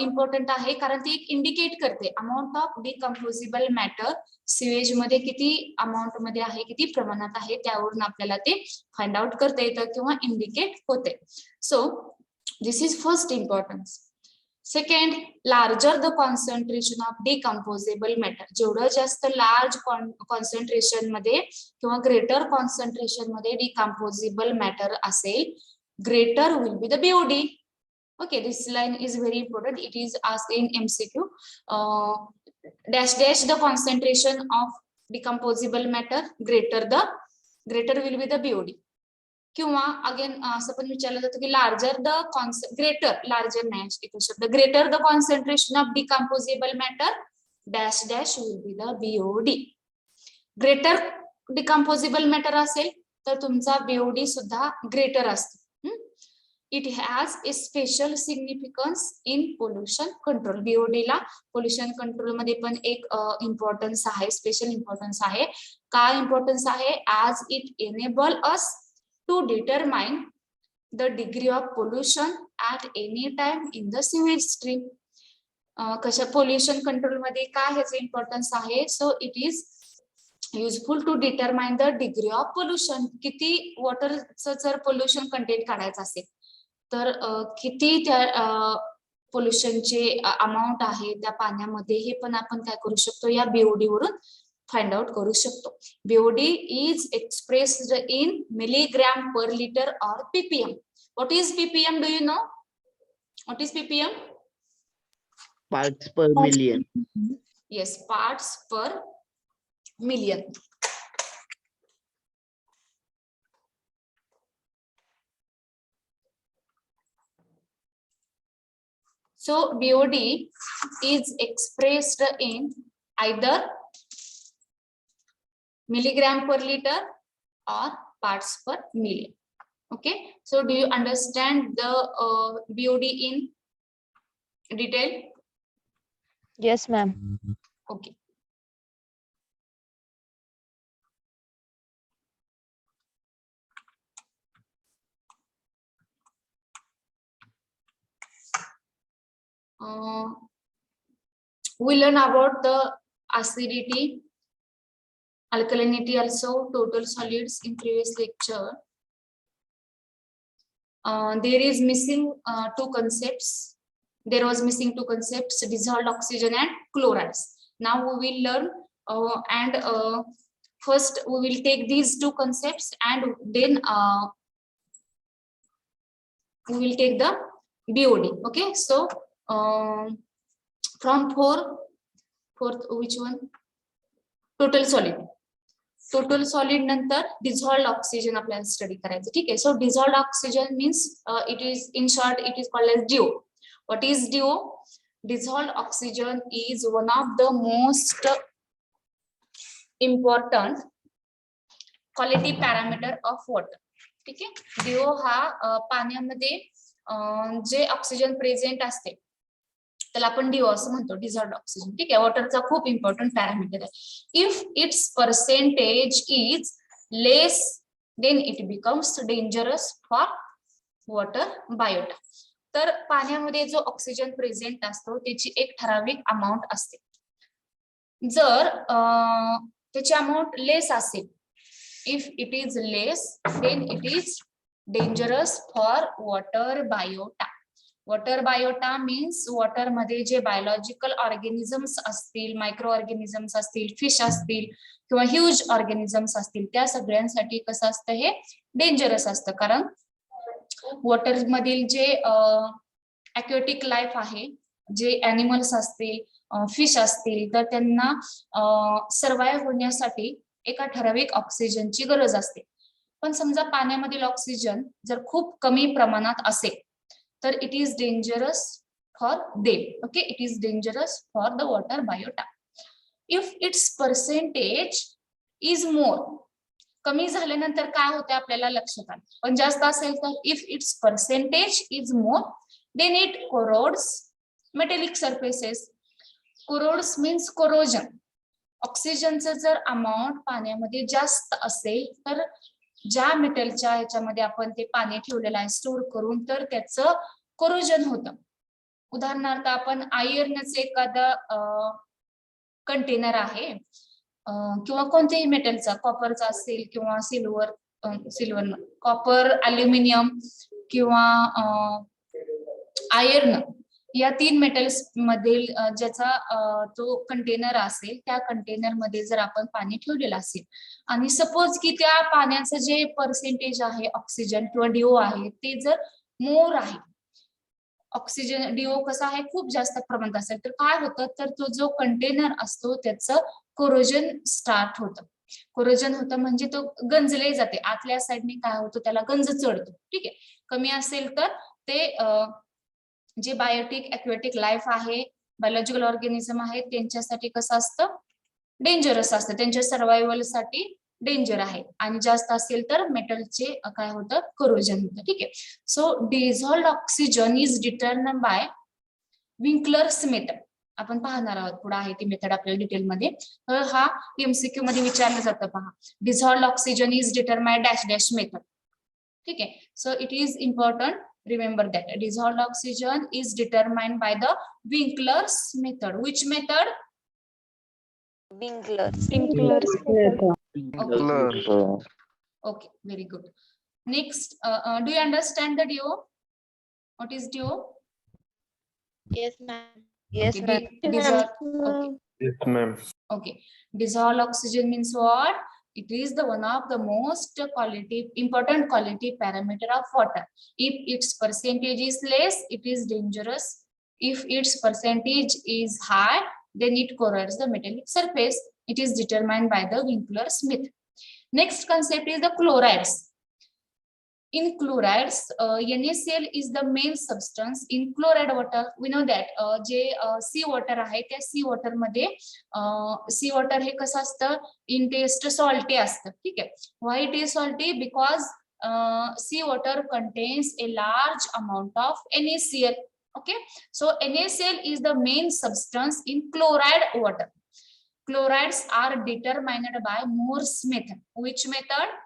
इम्पॉर्टंट आहे, कारण ते एक इंडिकेट करते amount of decomposable matter sewage मध्ये किती अमाउंट मध्ये आहे, किती प्रमाणात आहे, त्यावरून आपल्याला ते फाइंड आउट करता येतं किंवा इंडिकेट होते. So this is first importance. Second, larger the concentration of decomposable matter. जेवढं जास्त लार्ज कॉन्सन्ट्रेशन मध्ये किंवा ग्रेटर कॉन्सन्ट्रेशन मध्ये डिकम्पोजेबल मॅटर असेल, greater will be the BOD. Okay, this line is very important. It is asked in MCQ. Dash dash the concentration of decomposable matter, greater will be the BOD. किंवा अगेन असं पण विचारलं जातं की लार्जर द लार्जर नाही इथे शब्द, greater the concentration of decomposable matter dash dash will be the BOD. Greater decomposable matter असेल तर तुमचा BOD सुद्धा ग्रेटर असतो. It has a special significance in pollution control. BOD ला पोल्युशन कंट्रोल मध्ये पण एक इम्पॉर्टन्स आहे, स्पेशल इम्पॉर्टन्स आहे. काय इम्पॉर्टन्स आहे? आज it enable us to determine the degree of pollution at any time in the sewage stream. कशा पोल्युशन कंट्रोल मध्ये काय ह्याचं इम्पॉर्टन्स आहे? So it is useful to determine the degree of pollution. किती वॉटरचं जर पोल्युशन कंटेंट काढायचं असेल तर किती त्या पोल्युशनचे अमाऊंट आहे त्या पाण्यामध्ये, हे पण आपण काय करू शकतो, या BOD वरून फाइंड आउट करू शकतो. BOD is expressed in milligram per litre और ppm. What is ppm? Do you know? What is ppm? Parts per million. Yes, parts per million. So BOD is expressed in either milligram per liter or parts per million. Okay, so do you understand the BOD in detail? Yes, ma'am. Okay. We learn about the acidity, alkalinity, also total solids in previous lecture. There is missing two concepts. There was missing two concepts: dissolved oxygen and chlorides. Now we will learn and first we will take these two concepts and then we will take the BOD. Okay, so from fourth which one? Total solid. Total solid नंतर डिझॉल्व्ड ऑक्सिजन आपल्याला स्टडी करायचं. ठीक आहे. So dissolved oxygen means it is in short it is called as DO. What is DO? Dissolved oxygen is one of the most important quality parameter of water. ठीक आहे. DO हा पाण्यामध्ये जे ऑक्सिजन प्रेझेंट असते त्याला आपण DO असं म्हणतो, डिझॉल्व्ड ऑक्सिजन. ठीक आहे. वॉटरचा खूप इम्पॉर्टंट पॅरामीटर आहे. If its percentage is less then it becomes dangerous for water biota. तर पाण्यामध्ये जो ऑक्सिजन प्रेझेंट असतो त्याची एक ठराविक अमाऊंट असते. जर त्याची अमाऊंट लेस असेल, if it is less than it is dangerous for water biota. Water biota means water मध्ये जे बायोलॉजिकल ऑर्गॅनिझम्स असतील, मायक्रो ऑर्गॅनिझम्स असतील, फिश असतील किंवा ह्यूज ऑर्गॅनिझम्स असतील, त्या सगळ्यांसाठी कसं असतं, हे डेंजरस असतं. कारण वॉटर मधील जे ॲक्वेटिक लाईफ आहे, जे ॲनिमल्स असतील, फिश असतील, तर त्यांना सर्वाइव्ह होण्यासाठी एका ठराविक ऑक्सिजनची गरज असते. पण समजा पाण्यामधील ऑक्सिजन जर खूप कमी प्रमाणात असेल तर it is dangerous for them. Okay, it is dangerous for the water biota. If its percentage is मोर, कमी झाल्यानंतर काय होते आपल्याला लक्षात आलं, पण जास्त असेल तर if its percentage is more then it corrodes metallic surfaces. Corrodes means corrosion. ऑक्सिजनचं जर अमाऊंट पाण्यामध्ये जास्त असेल तर ज्या मेटलच्या ह्याच्यामध्ये आपण ते पाणी ठेवलेलं आहे स्टोर करून, तर त्याचं कोरोजन होतं. उदाहरणार्थ आपण आयर्नचे एखादं कंटेनर आहे किंवा कोणत्याही मेटलचा, कॉपरचा असेल किंवा सिल्वर कॉपर, अल्युमिनियम किंवा आयर्न, या 3 मेटल्स मधील ज्याचा तो कंटेनर असेल, त्या कंटेनर मध्ये जर आपण पाणी ठेवलेलं असेल आणि सपोज की त्या पाण्याचं जे पर्सेंटेज आहे ऑक्सिजन किंवा डीओ आहे ते जर मोर आहे, ऑक्सिजन डीओ कसा आहे खूप जास्त प्रमाणात असेल, तर काय होतं, तर तो जो कंटेनर असतो त्याचं कोरोजन स्टार्ट होतं. कोरोजन होतं म्हणजे तो गंजले जाते, आतल्या साईडने काय होतं, त्याला गंज चढतो. ठीक आहे, कमी असेल तर ते जे बायोटिक ॲक्वेटिक लाईफ आहे, बायोलॉजिकल ऑर्गॅनिझम आहे, त्यांच्यासाठी कसं असतं, डेंजरस असतं, त्यांच्या सर्वायवल साठी डेंजर आहे. आणि जास्त असेल तर मेटलचे काय होतं, कोरोजन होतं. ठीक आहे, so dissolved oxygen is determined by Winkler's method. आपण पाहणार आहोत, पुढे आहे ती मेथड आपल्याला डिटेलमध्ये. तर हा एमसीक्यू मध्ये विचारलं जातं, पहा. Dissolved oxygen is determined dash dash method. ठीक आहे, so it is important. Remember that dissolved oxygen is determined by the Winkler's method. Which method? Winklers. Sprinklers. Okay, very good. Next, do you understand the DO? What is DO? Yes, ma'am. Yes, Okay, ma'am. dissolved. Okay. Yes, ma'am. Okay, dissolved oxygen means what? It is the one of the most important quality parameter of water. If its percentage is less, it is dangerous. If its percentage is high, then it corrodes the metallic surface. It is determined by the Winkler's method. Next concept is the chlorides. In chlorides, NaCl is the main substance in chloride water. We know that जे सी वॉटर आहे त्या सी वॉटर मध्ये सी वॉटर हे कसं असतं, इन टेस्ट सॉल्टी असतं. ठीक आहे, why it is salty? Because sea water contains a large amount of NaCl. Okay, so NaCl is the main substance in chloride water. Chlorides are determined by Morse method. Which method?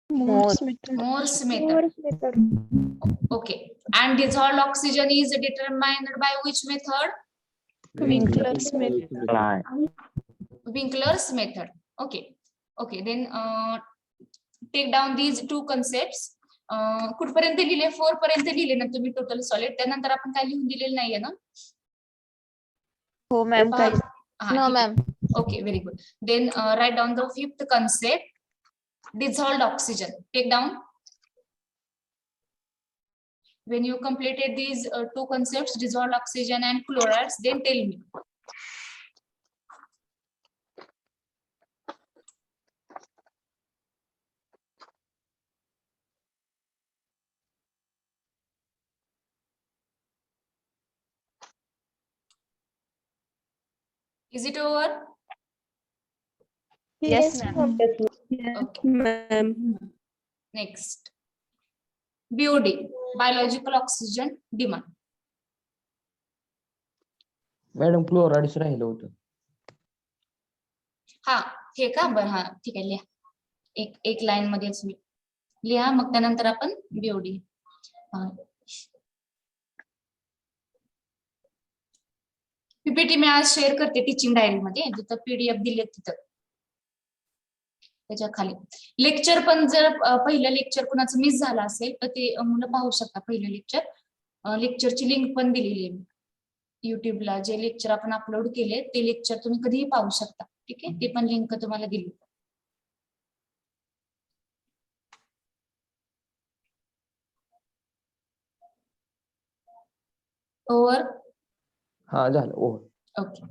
Morse method. Morse method. Morse method. Okay, and dissolved oxygen is determined by which method? Winkler's method. Winkler's method. Okay, okay, then take down these two concepts. कुठपर्यंत लिहिले? 4 पर्यंत लिहिले ना तुम्ही टोटल सॉलिड. त्यानंतर आपण काय लिहून दिलेलं नाहीये ना? हो ma'am. No, ma'am. Okay, very good. Then write down the 5th concept, dissolved oxygen. Take down. When you completed these 2 concepts, dissolved oxygen and chlorides, then tell me. Is it over? Yes, ma'am. Okay. Next. BOD, biological oxygen demand. Madam chlorides राहिलं होतं. हा, हे का? बरं, हा ठीक आहे, लिहा. एक लाईन मध्येच लिहा, मग त्यानंतर आपण बीओडी. पीपीटी मी आज शेअर करते टीचिंग डायरी मध्ये, जिथं पीडीएफ दिले तिथं त्याच्या खाली. लेक्चर पण जर पहिलं लेक्चर कुणाचं मिस झालं असेल तर ते मुलं पाहू शकता. पहिलं लेक्चरची लिंक पण दिलेली आहे युट्यूबला. जे लेक्चर आपण अपलोड केले ते लेक्चर तुम्ही कधीही पाहू शकता. ठीक आहे, ते पण लिंक तुम्हाला दिली. ओव्हर. हा झालं over. Okay,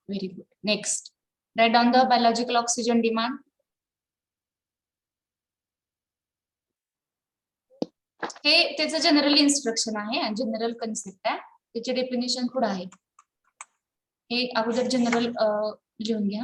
very good. Next, write down the biological oxygen demand. हे त्याचं जनरल इन्स्ट्रक्शन आहे आणि जनरल कन्सेप्ट आहे. त्याचे डेफिनेशन पुढे आहे. हे अगोदर जनरल लिहून घ्या.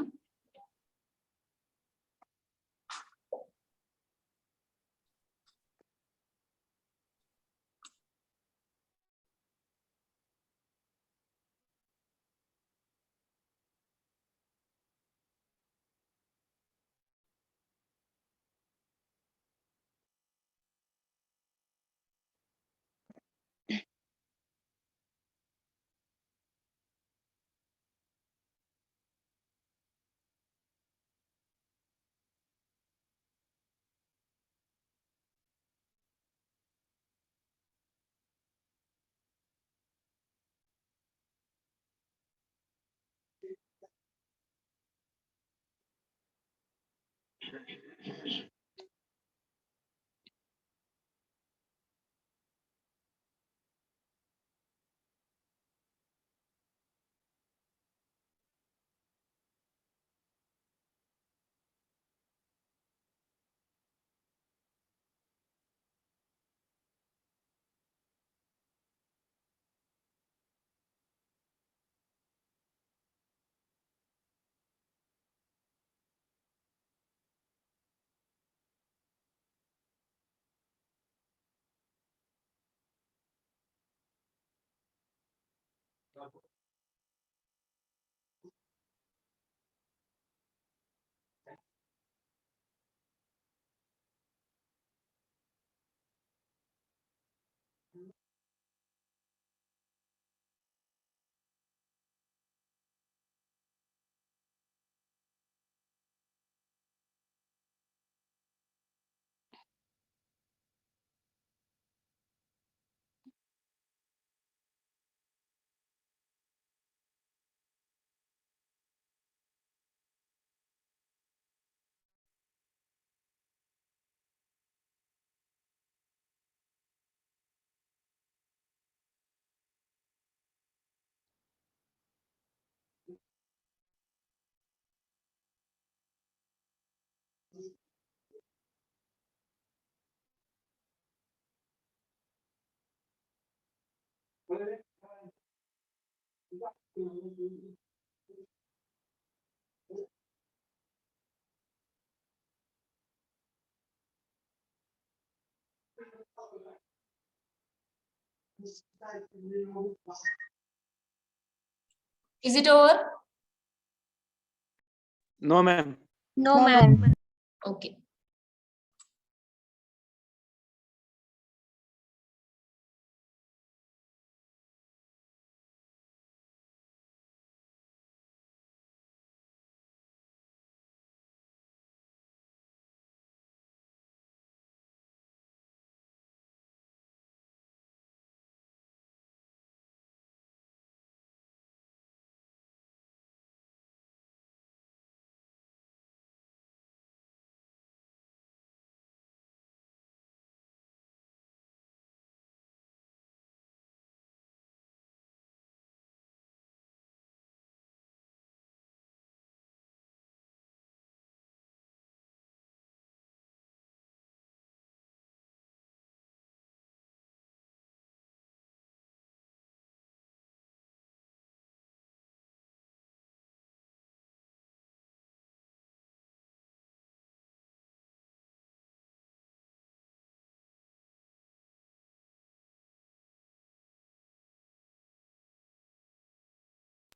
Is it over? No, ma'am. No, ma'am. Okay.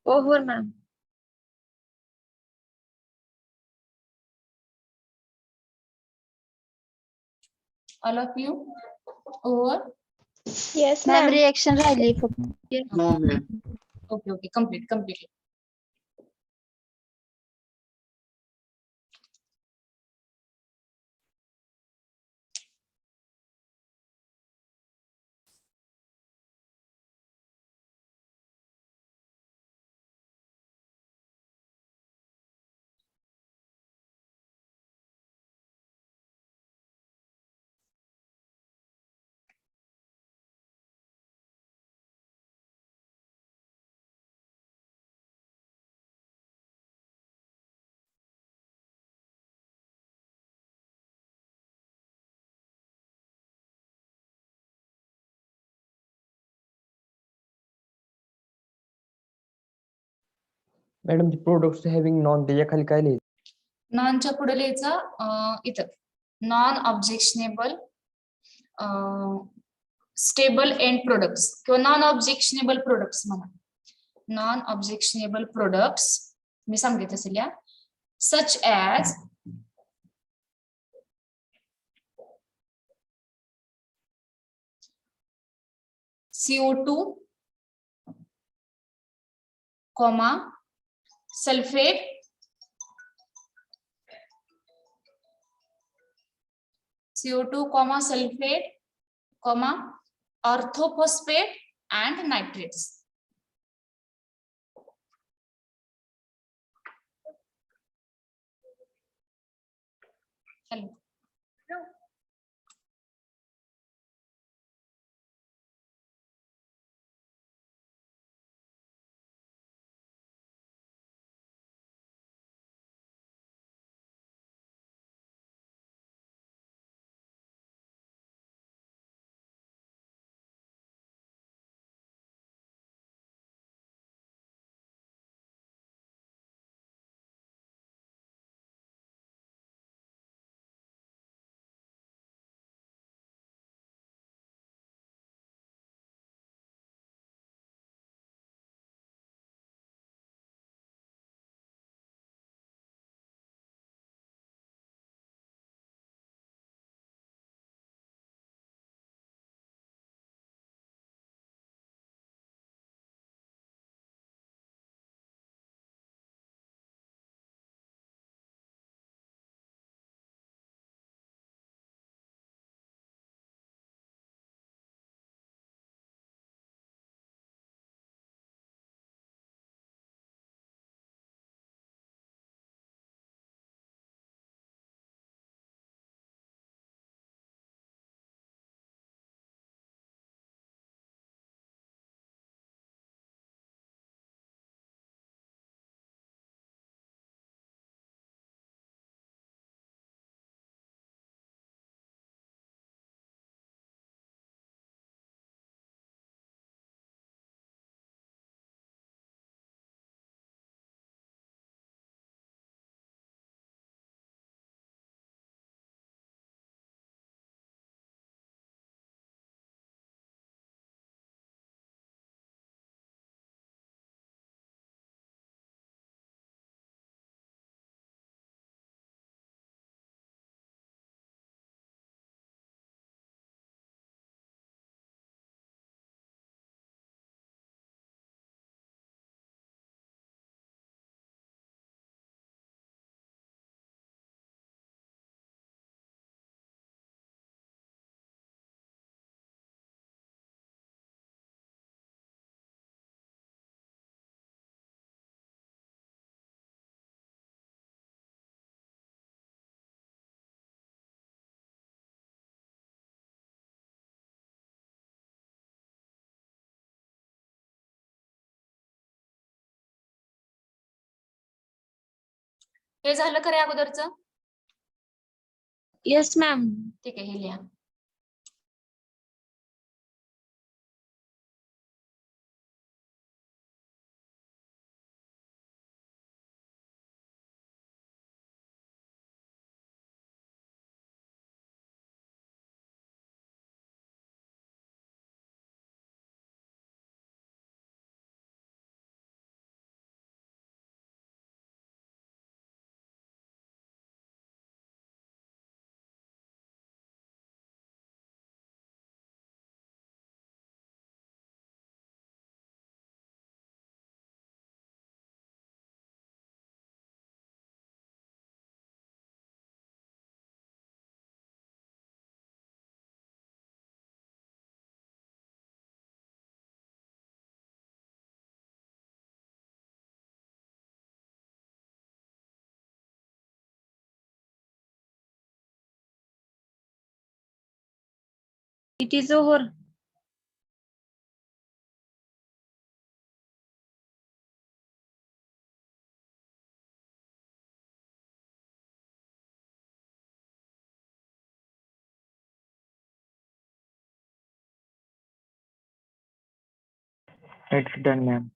Over, ma'am. All of you? Over? Yes, ma'am ma'am. Reaction राहिली फक्त. No, ma'am. Okay, completely. Madam products having non त्याच्या खाली काय लिहिलं? नॉनच्या पुढे लिहायचं इथं non objectionable stable end products किंवा नॉन ऑब्जेक्शनेबल प्रोडक्ट्स म्हणा. नॉन ऑब्जेक्शनेबल प्रोडक्ट्स मी सांगितलं असेल या such as CO2, sulphate, CO2, sulfate, orthophosphate and nitrates. Hello. हे झालं खरे अगोदरचं? Yes ma'am. ठीक आहे, हे लिहा. It is over. It's done, ma'am.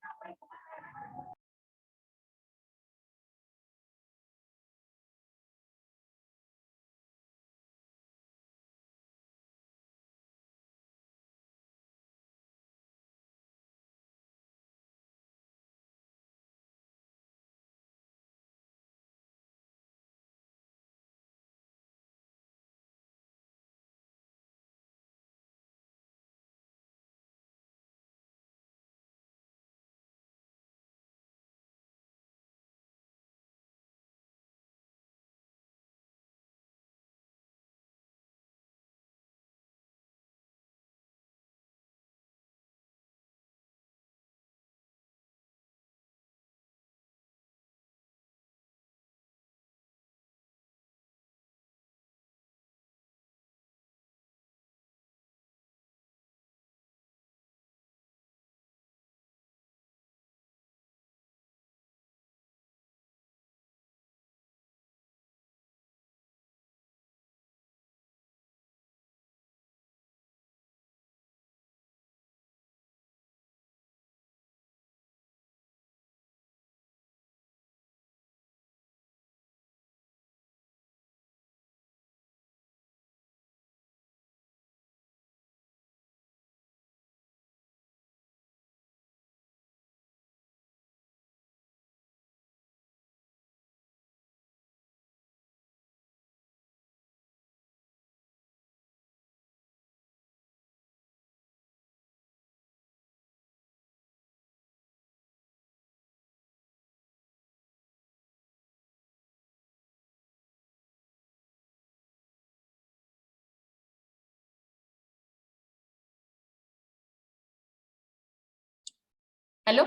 Hello.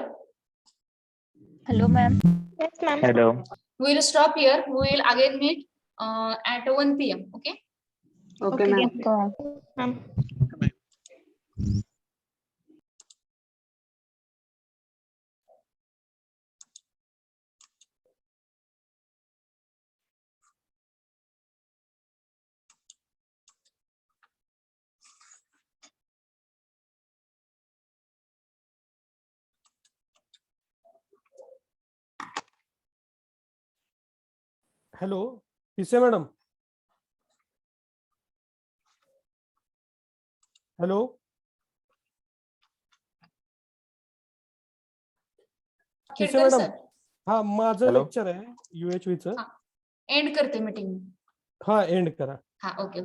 Hello, ma'am. Yes, ma'am. Hello. We will stop here. We will again meet at 1 p.m. Okay. Okay, ma'am. Ma'am. Hello पिसे मॅडम. हॅलो पिसे खेडकर मॅडम. सर हा माझं Hello. लेक्चर आहे UHV च. एंड करते मीटिंग. हा एंड करा. हा ओके.